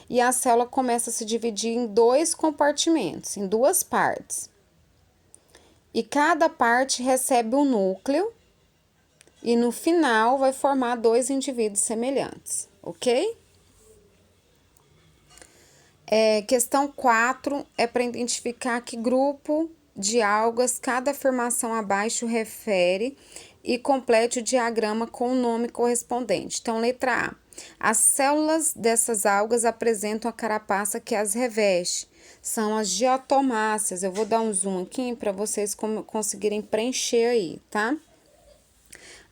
e a célula começa a se dividir em 2 compartimentos, em 2 partes. E cada parte recebe um núcleo e no final vai formar 2 indivíduos semelhantes, ok? Questão 4 é para identificar que grupo de algas cada afirmação abaixo refere e complete o diagrama com o nome correspondente. Então, letra A. As células dessas algas apresentam a carapaça que as reveste. São as diatomáceas. Eu vou dar um zoom aqui para vocês conseguirem preencher aí, tá?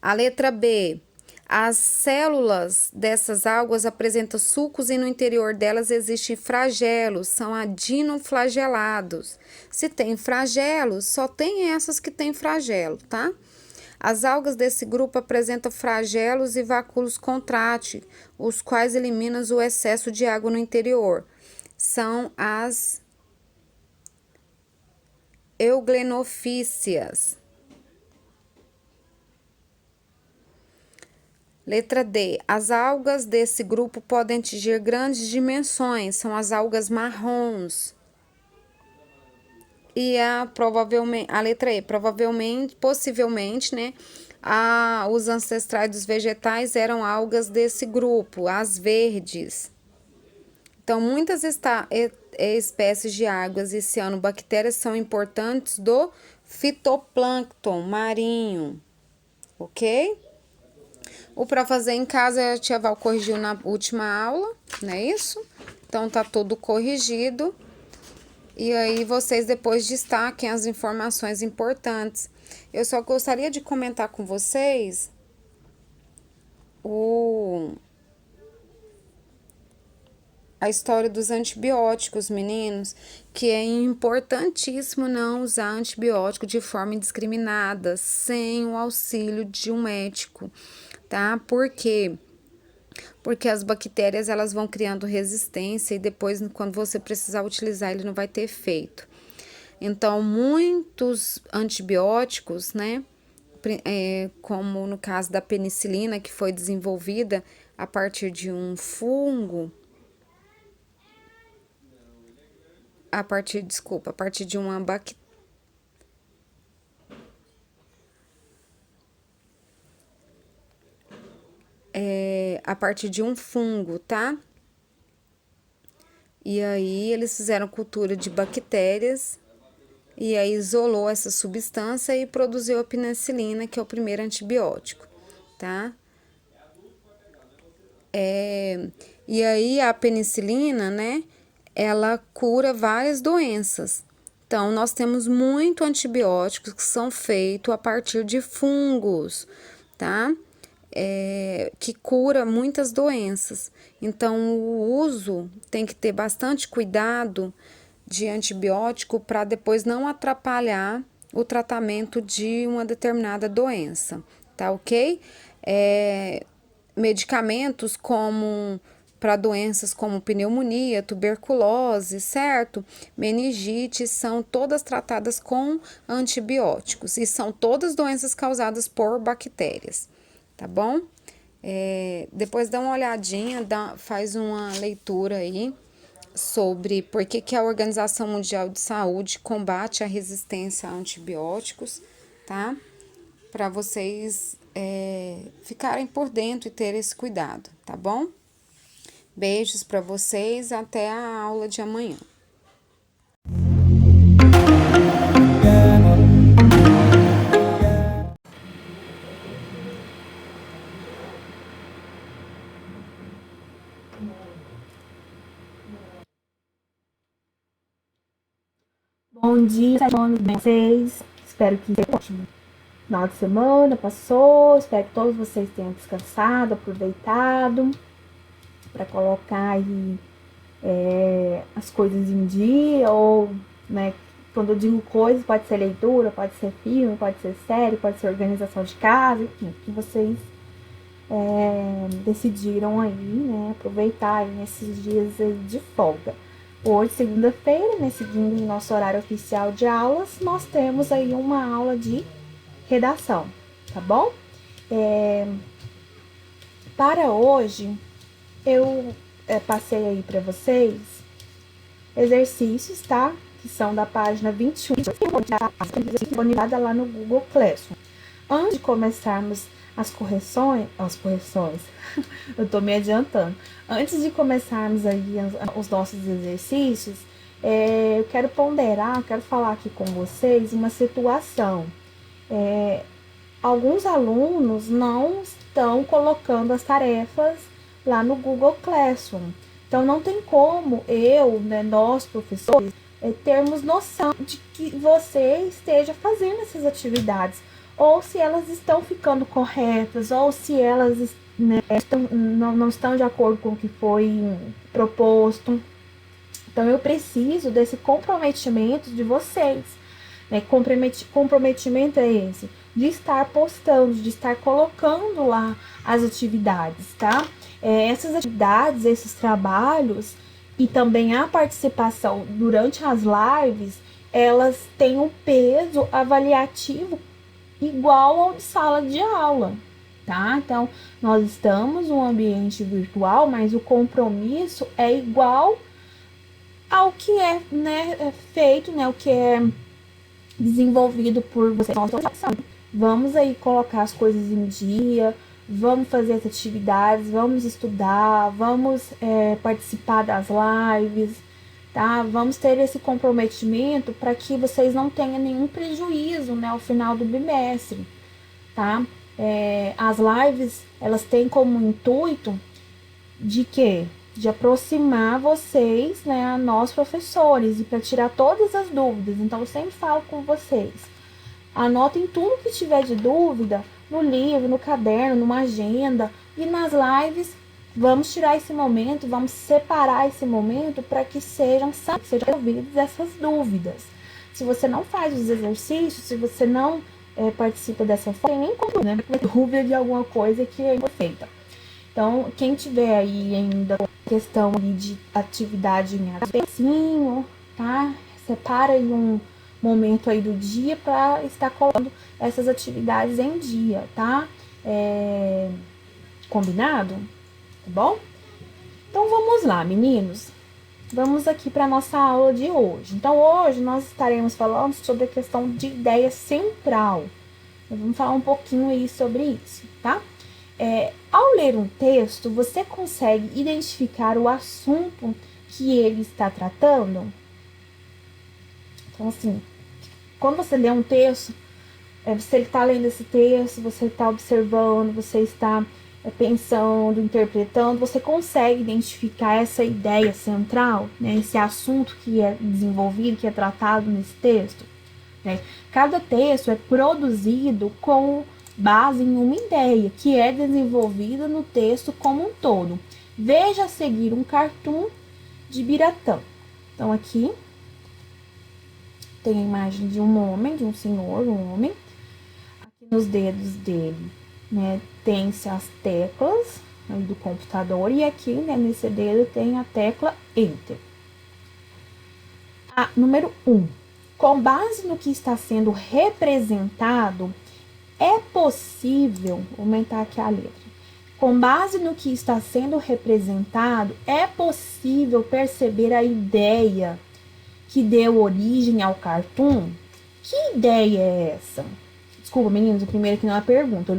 A letra B. As células dessas algas apresentam sulcos e no interior delas existem flagelos, são adinoflagelados. Se tem flagelos, só tem essas que tem flagelo, tá? As algas desse grupo apresentam flagelos e vacúolos contráteis, os quais eliminam o excesso de água no interior. são as euglenovícias. Letra D. As algas desse grupo podem atingir grandes dimensões, são as algas marrons. E a letra E, possivelmente, né, os ancestrais dos vegetais eram algas desse grupo, as verdes. Então, muitas espécies de algas e cianobactérias são importantes do fitoplâncton marinho, ok? O para fazer em casa, a tia Val corrigiu na última aula, não é isso? Então, tá tudo corrigido. E aí, vocês depois destaquem as informações importantes. Eu só gostaria de comentar com vocês a história dos antibióticos, meninos, que é importantíssimo não usar antibiótico de forma indiscriminada, sem o auxílio de um médico, tá? Por quê? Porque as bactérias, elas vão criando resistência e depois, quando você precisar utilizar, ele não vai ter efeito. Então, muitos antibióticos, né, como no caso da penicilina, que foi desenvolvida a partir de um fungo, a partir de uma bactéria. A partir de um fungo, tá? E aí eles fizeram cultura de bactérias e aí isolou essa substância e produziu a penicilina, que é o primeiro antibiótico, tá? E aí a penicilina, né, ela cura várias doenças. Então, nós temos muito antibióticos que são feitos a partir de fungos, tá? Que cura muitas doenças. Então, o uso tem que ter bastante cuidado de antibiótico para depois não atrapalhar o tratamento de uma determinada doença, tá ok? Medicamentos como para doenças como pneumonia, tuberculose, certo? Meningite, são todas tratadas com antibióticos e são todas doenças causadas por bactérias, tá bom? Depois dá uma olhadinha, faz uma leitura aí sobre por que a Organização Mundial de Saúde combate a resistência a antibióticos, tá? Para vocês ficarem por dentro e ter esse cuidado, tá bom? Beijos para vocês, até a aula de amanhã. Bom dia, vocês. Espero que seja ótimo. Final de semana passou, espero que todos vocês tenham descansado, aproveitado para colocar aí as coisas em dia, ou, né, quando eu digo coisas, pode ser leitura, pode ser filme, pode ser série, pode ser organização de casa, enfim, que vocês decidiram aí, né, aproveitar aí nesses dias aí de folga. Hoje, segunda-feira, né, seguindo o nosso horário oficial de aulas, nós temos aí uma aula de redação, tá bom? Para hoje, eu passei aí para vocês exercícios, tá? Que são da página 21, disponibilizada lá no Google Classroom. Antes de começarmos as correções, eu tô me adiantando. Antes de começarmos aí os nossos exercícios, eu quero quero falar aqui com vocês uma situação. Alguns alunos não estão colocando as tarefas lá no Google Classroom. Então, não tem como nós, professores, termos noção de que você esteja fazendo essas atividades, ou se elas estão ficando corretas, ou se elas não estão de acordo com o que foi proposto. Então, eu preciso desse comprometimento de vocês. Comprometimento é esse, de estar postando, de estar colocando lá as atividades, tá? Essas atividades, esses trabalhos, e também a participação durante as lives, elas têm um peso avaliativo igual ao de sala de aula, tá? Então, nós estamos num ambiente virtual, mas o compromisso é igual ao que é, né, feito, né, o que é desenvolvido por vocês. Vamos aí colocar as coisas em dia, vamos fazer as atividades, vamos estudar, vamos participar das lives, tá? Vamos ter esse comprometimento para que vocês não tenham nenhum prejuízo, né, ao final do bimestre, tá? As lives, elas têm como intuito de quê? De aproximar vocês, né, a nós professores e para tirar todas as dúvidas. Então, eu sempre falo com vocês. Anotem tudo que tiver de dúvida no livro, no caderno, numa agenda. E nas lives, vamos tirar esse momento, vamos separar esse momento para que sejam resolvidas essas dúvidas. Se você não faz os exercícios, se você não participa dessa forma, nem como, né, dúvida de alguma coisa que é feita. Então, quem tiver aí ainda questão de atividade em atenção, tá? Separa aí um momento aí do dia para estar colocando essas atividades em dia, tá? Combinado? Tá bom? Então, vamos lá, meninos. Vamos aqui para nossa aula de hoje. Então, hoje nós estaremos falando sobre a questão de ideia central. Vamos falar um pouquinho aí sobre isso, tá? Ao ler um texto, você consegue identificar o assunto que ele está tratando? Então, assim, quando você lê um texto, você está lendo esse texto, você está observando, você está pensando, interpretando, você consegue identificar essa ideia central, né? Esse assunto que é desenvolvido, que é tratado nesse texto, né? Cada texto é produzido com base em uma ideia que é desenvolvida no texto como um todo. Veja a seguir um cartoon de Biratã. Então, aqui tem a imagem de um homem, de um senhor, um homem. Aqui nos dedos dele, né, tem-se as teclas aí do computador. E aqui, né, nesse dedo tem a tecla Enter. Número 1. Com base no que está sendo representado, é possível, vou aumentar aqui a letra. Com base no que está sendo representado, é possível perceber a ideia que deu origem ao cartoon? Que ideia é essa? Desculpa, meninos, o primeiro aqui não é uma pergunta.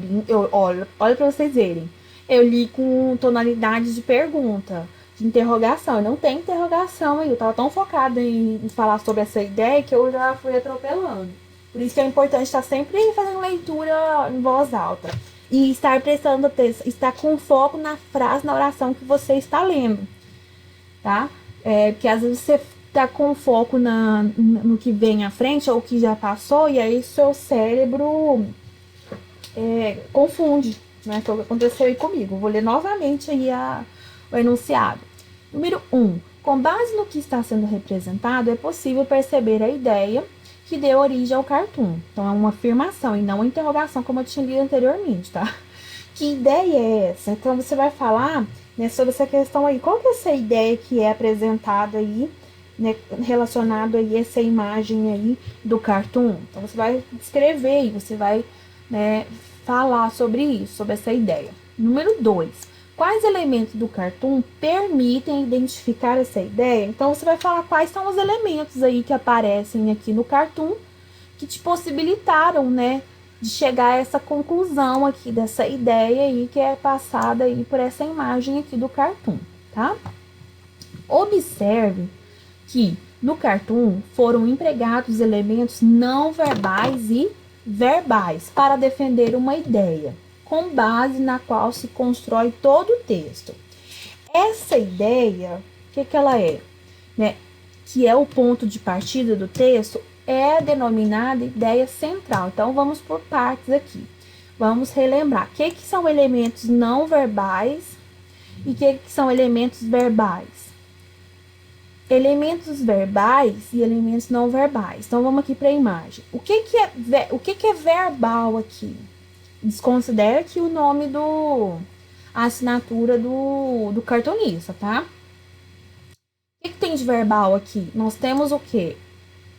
Olha para vocês verem. Eu li com tonalidade de pergunta, de interrogação. Eu não tem interrogação aí. Eu tava tão focada em falar sobre essa ideia que eu já fui atropelando. Por isso que é importante estar sempre fazendo leitura em voz alta. E estar prestando atenção, estar com foco na frase, na oração que você está lendo. Tá? Porque às vezes você tá com foco no que vem à frente ou o que já passou, e aí seu cérebro confunde, né? Foi o que aconteceu aí comigo. Vou ler novamente aí o enunciado. Número 1. Com base no que está sendo representado, é possível perceber a ideia que deu origem ao cartoon. Então, é uma afirmação e não uma interrogação, como eu tinha lido anteriormente, tá? Que ideia é essa? Então, você vai falar, né, sobre essa questão aí. Qual que é essa ideia que é apresentada aí, né, relacionado aí a essa imagem aí do cartoon? Então, você vai descrever e você vai, né, falar sobre isso, sobre essa ideia. Número 2. Quais elementos do cartoon permitem identificar essa ideia? Então, você vai falar quais são os elementos aí que aparecem aqui no cartoon que te possibilitaram, né, de chegar a essa conclusão aqui dessa ideia aí que é passada aí por essa imagem aqui do cartoon, tá? Observe que no cartoon foram empregados elementos não verbais e verbais para defender uma ideia, com base na qual se constrói todo o texto. Essa ideia, o que ela é? Né? Que é o ponto de partida do texto, é denominada ideia central. Então, vamos por partes aqui. Vamos relembrar. O que são elementos não verbais e o que são elementos verbais? Elementos verbais e elementos não verbais. Então, vamos aqui para a imagem. O que é verbal aqui? Desconsidera aqui o nome a assinatura do cartunista, tá? O que tem de verbal aqui? Nós temos o quê?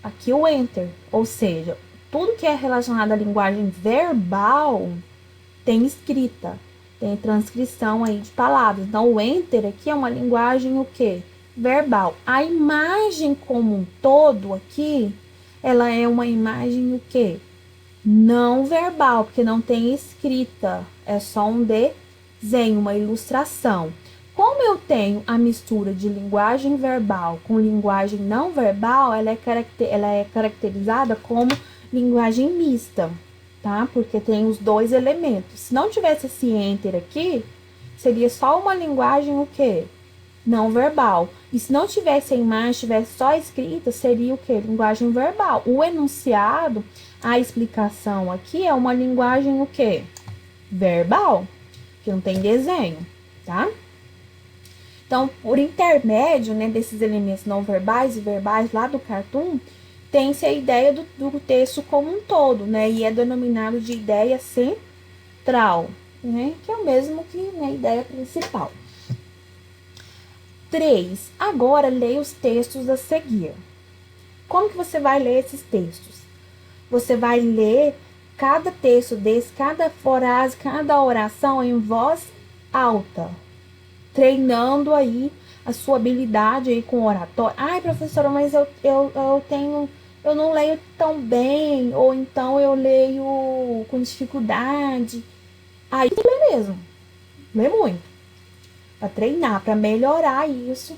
Aqui o enter, ou seja, tudo que é relacionado à linguagem verbal tem escrita, tem transcrição aí de palavras. Então, o enter aqui é uma linguagem o quê? Verbal. A imagem como um todo aqui, ela é uma imagem o quê? Não verbal, porque não tem escrita, é só um desenho, uma ilustração. Como eu tenho a mistura de linguagem verbal com linguagem não verbal, ela é caracterizada como linguagem mista, tá? Porque tem os dois elementos. Se não tivesse esse enter aqui, seria só uma linguagem o quê? Não verbal. E se não tivesse a imagem, tivesse só escrita, seria o quê? Linguagem verbal. O enunciado, a explicação aqui é uma linguagem o quê? Verbal, que não tem desenho, tá? Então, por intermédio, né, desses elementos não verbais e verbais lá do cartoon, tem-se a ideia do texto como um todo, né? E é denominado de ideia central, né? Que é o mesmo que a ideia principal. 3. Agora leia os textos a seguir. Como que você vai ler esses textos? Você vai ler cada texto desse, cada frase, cada oração em voz alta, treinando aí a sua habilidade aí com oratório. Ai, professora, mas eu não leio tão bem, ou então eu leio com dificuldade. Aí lê mesmo, lê muito, para treinar, para melhorar isso,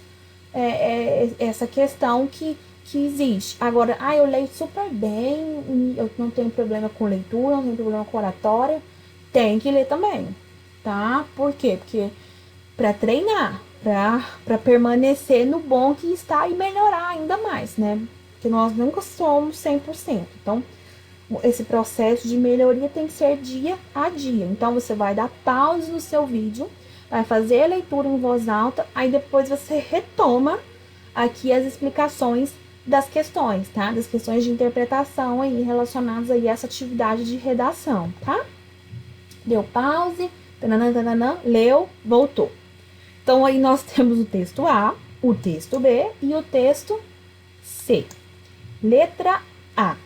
essa questão que existe. Agora, eu leio super bem, eu não tenho problema com leitura, não tenho problema com oratória, tem que ler também, tá? Por quê? Porque para treinar, para permanecer no bom que está e melhorar ainda mais, né? Porque nós nunca somos 100%. Então, esse processo de melhoria tem que ser dia a dia. Então, você vai dar pause no seu vídeo, vai fazer a leitura em voz alta, aí depois você retoma aqui as explicações das questões, tá? Das questões de interpretação aí relacionadas aí a essa atividade de redação, tá? Deu pause, tananã, leu, voltou. Então, aí nós temos o texto A, o texto B e o texto C. Letra A.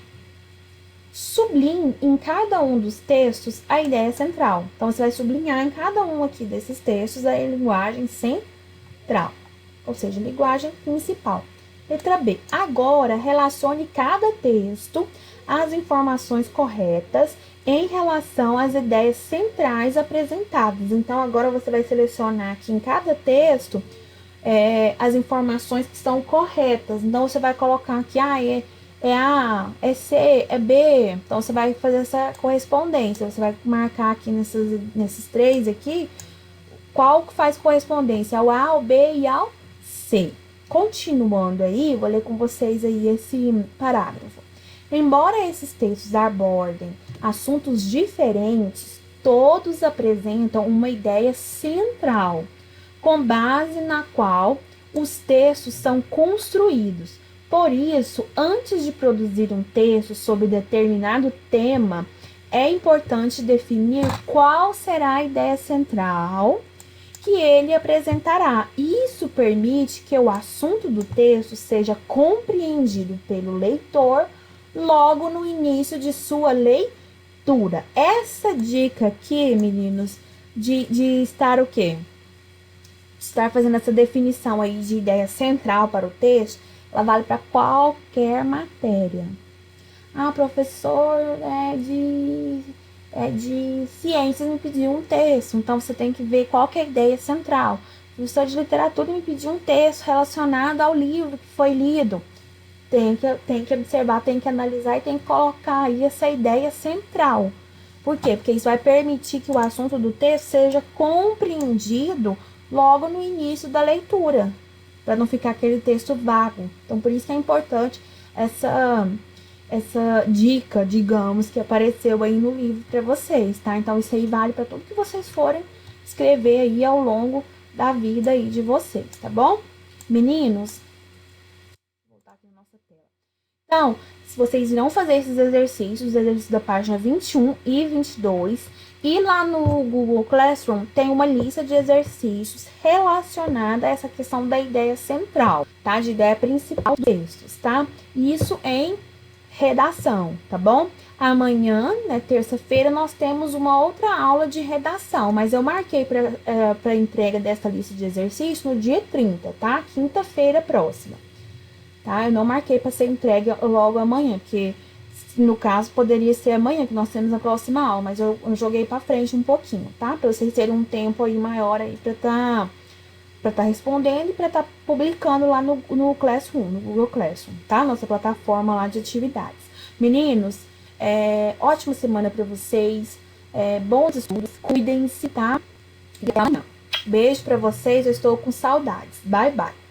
Sublinhe em cada um dos textos a ideia central. Então, você vai sublinhar em cada um aqui desses textos a linguagem central, ou seja, linguagem principal. Letra B. Agora, relacione cada texto às informações corretas em relação às ideias centrais apresentadas. Então, agora você vai selecionar aqui em cada texto as informações que estão corretas. Então, você vai colocar aqui, é A, é C, é B. Então, você vai fazer essa correspondência. Você vai marcar aqui nesses três aqui, qual que faz correspondência ao A, ao B e ao C. Continuando aí, vou ler com vocês aí esse parágrafo. Embora esses textos abordem assuntos diferentes, todos apresentam uma ideia central, com base na qual os textos são construídos. Por isso, antes de produzir um texto sobre determinado tema, é importante definir qual será a ideia central que ele apresentará. Isso permite que o assunto do texto seja compreendido pelo leitor logo no início de sua leitura. Essa dica aqui, meninos, de estar o quê? De estar fazendo essa definição aí de ideia central para o texto, ela vale para qualquer matéria. Professor, de ciências me pediu um texto, então você tem que ver qual que é a ideia central. O professor de literatura me pediu um texto relacionado ao livro que foi lido. Tem que observar, tem que analisar e tem que colocar aí essa ideia central. Por quê? Porque isso vai permitir que o assunto do texto seja compreendido logo no início da leitura, para não ficar aquele texto vago. Então, por isso que é importante essa dica, digamos, que apareceu aí no livro para vocês, tá? Então, isso aí vale para tudo que vocês forem escrever aí ao longo da vida aí de vocês, tá bom? Meninos, vou voltar aqui na nossa tela. Então, se vocês irão fazer esses exercícios, os exercícios da página 21 e 22, E lá no Google Classroom tem uma lista de exercícios relacionada a essa questão da ideia central, tá? De ideia principal dos textos, tá? Isso em redação, tá bom? Amanhã, né, terça-feira, nós temos uma outra aula de redação, mas eu marquei para entrega dessa lista de exercícios no dia 30, tá? Quinta-feira próxima, tá? Eu não marquei para ser entregue logo amanhã, porque no caso poderia ser amanhã que nós temos a próxima aula, mas eu joguei para frente um pouquinho, tá? Para vocês terem um tempo aí maior aí para tá respondendo e para estar publicando lá no Classroom, no Google Classroom, tá? Nossa plataforma lá de atividades. Meninos, ótima semana para vocês, bons estudos, cuidem-se, tá? E até amanhã. Beijo para vocês, eu estou com saudades. Bye, bye.